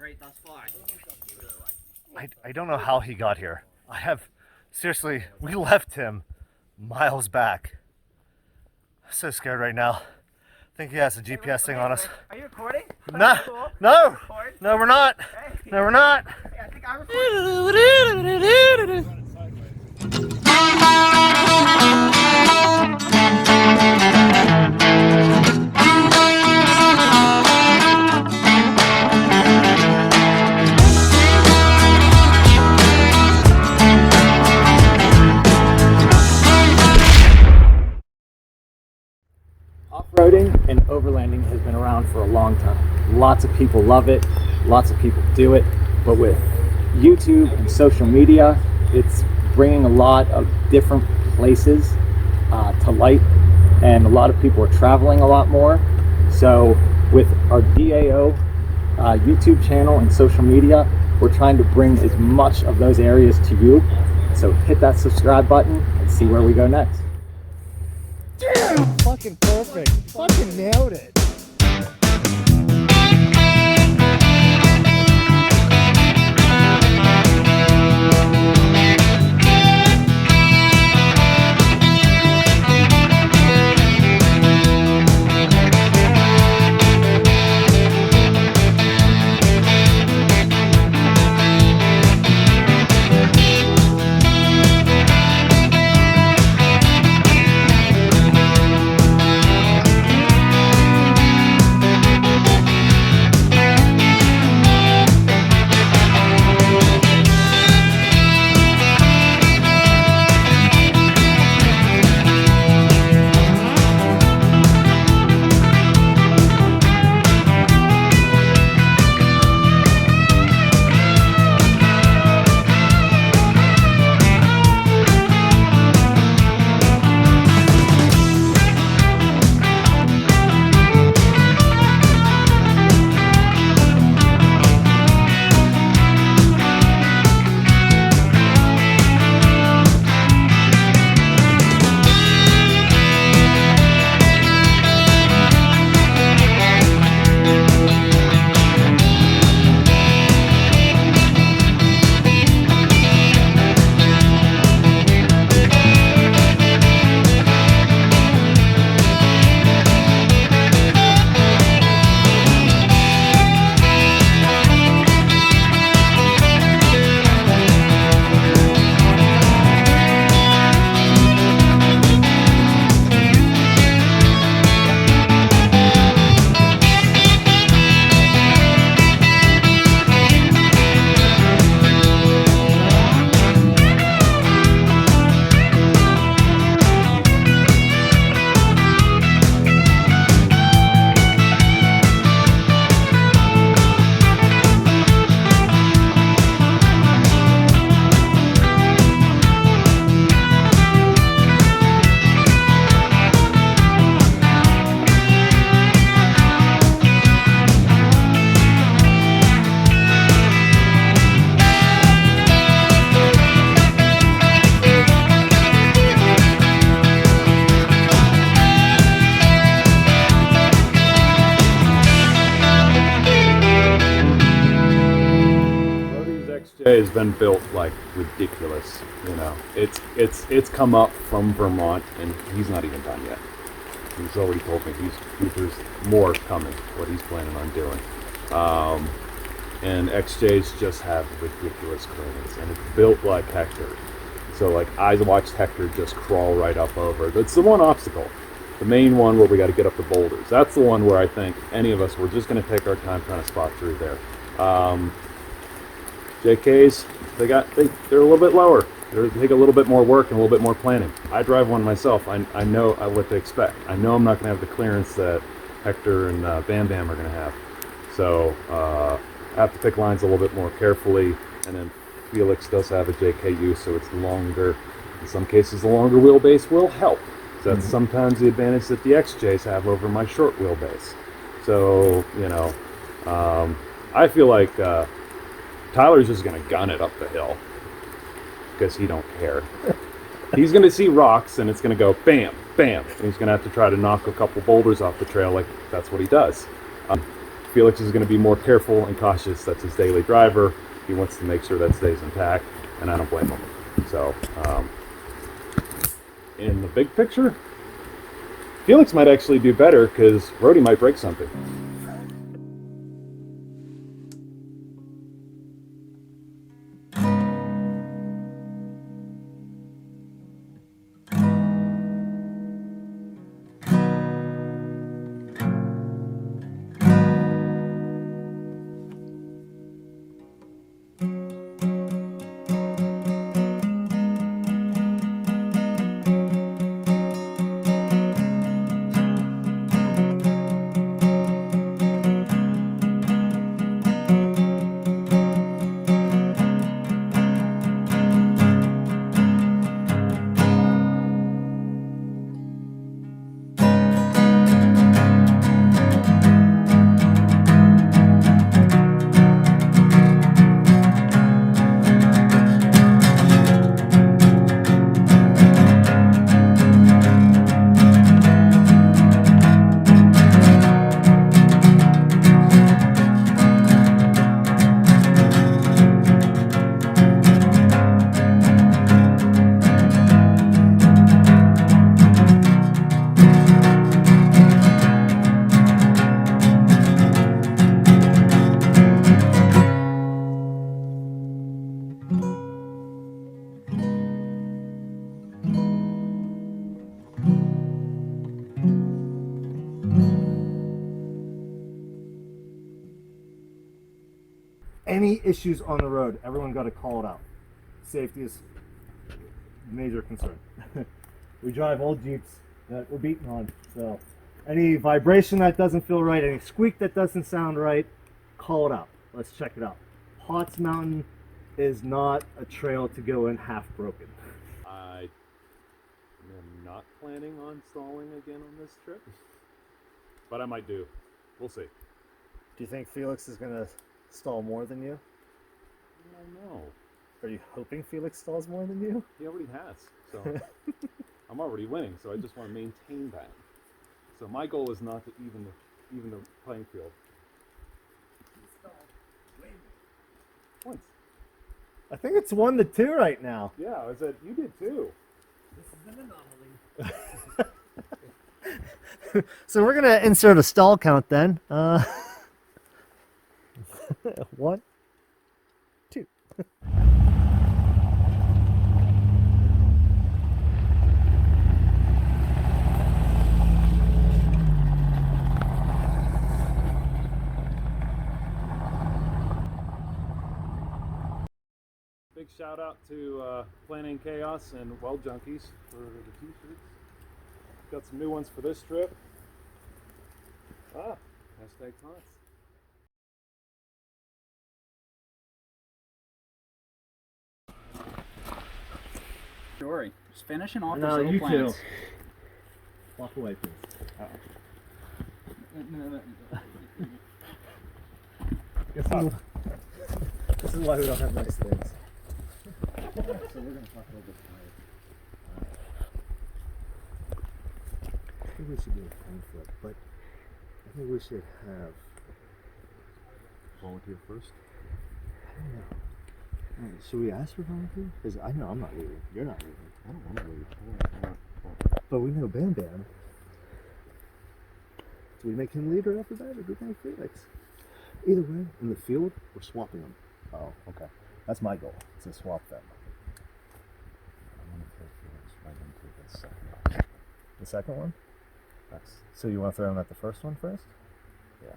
great thus far. I don't know how he got here. Seriously, we left him miles back. I'm so scared right now. I think he has a GPS thing on us. Are you recording? No, no, no, we're not. No, we're not. I think I'm Off-roading and overlanding has been around for a long time. Lots of people love it, lots of people do it, but with YouTube and social media, it's bringing a lot of different places to light, and a lot of people are traveling a lot more. So with our DAO YouTube channel and social media, we're trying to bring as much of those areas to you. So hit that subscribe button and see where we go next. Damn, fucking perfect. Fucking nailed it. Has been built like ridiculous, you know. It's come up from Vermont, and he's not even done yet. He's already told me there's more coming. What he's planning on doing, and XJs just have ridiculous clearance, and it's built like Hector. So like I watched Hector just crawl right up over. That's the one obstacle. The main one where we got to get up the boulders. That's the one where I think any of us we're just going to take our time trying to spot through there. JKs, they're a little bit lower. They take a little bit more work and a little bit more planning. I drive one myself. I know what to expect. I know I'm not going to have the clearance that Hector and Bam Bam are going to have. So I have to pick lines a little bit more carefully. And then Felix does have a JKU, so it's longer. In some cases, the longer wheelbase will help. So that's sometimes the advantage that the XJs have over my short wheelbase. So, you know, I feel like Tyler's just going to gun it up the hill because he don't care. He's going to see rocks and it's going to go bam, bam. And he's going to have to try to knock a couple boulders off the trail like that's what he does. Felix is going to be more careful and cautious. That's his daily driver. He wants to make sure that stays intact, and I don't blame him. So, in the big picture, Felix might actually do better because Rhodey might break something. Any issues on the road, everyone got to call it out. Safety is a major concern. We drive old Jeeps that we're beating on, so any vibration that doesn't feel right, any squeak that doesn't sound right, call it out. Let's check it out. Potts Mountain is not a trail to go in half broken. I am not planning on stalling again on this trip, but I might do. We'll see. Do you think Felix is going to stall more than you? I don't know. Are you hoping Felix stalls more than you? He already has, so I'm already winning. So I just want to maintain that. So my goal is not to even the playing field. Once. I think it's 1-2 right now. Yeah, I said you did too. This is an anomaly. So we're gonna insert a stall count then. 1, 2. Big shout out to Planning Chaos and Well Junkies for the t-shirts. Got some new ones for this trip. Hashtag Tots. Story. Just finishing off No, this little you plans. too. Walk away, please. This is why we don't have nice things. So we're gonna talk a little bit tonight. I think we should do a coin flip, but I think we should have Volunteer first. I don't know. Should we ask for volunteer? Because I know I'm not leaving. You're not leaving. I don't want to leave. But we know Bam Bam. Do we make him leader after that, or do we make Felix? Either way, in the field, we're swapping them. Oh, okay. That's my goal, is to swap them. I'm going to throw Felix right into the second one. The second one? That's, So you want to throw him at the first one first? yeah.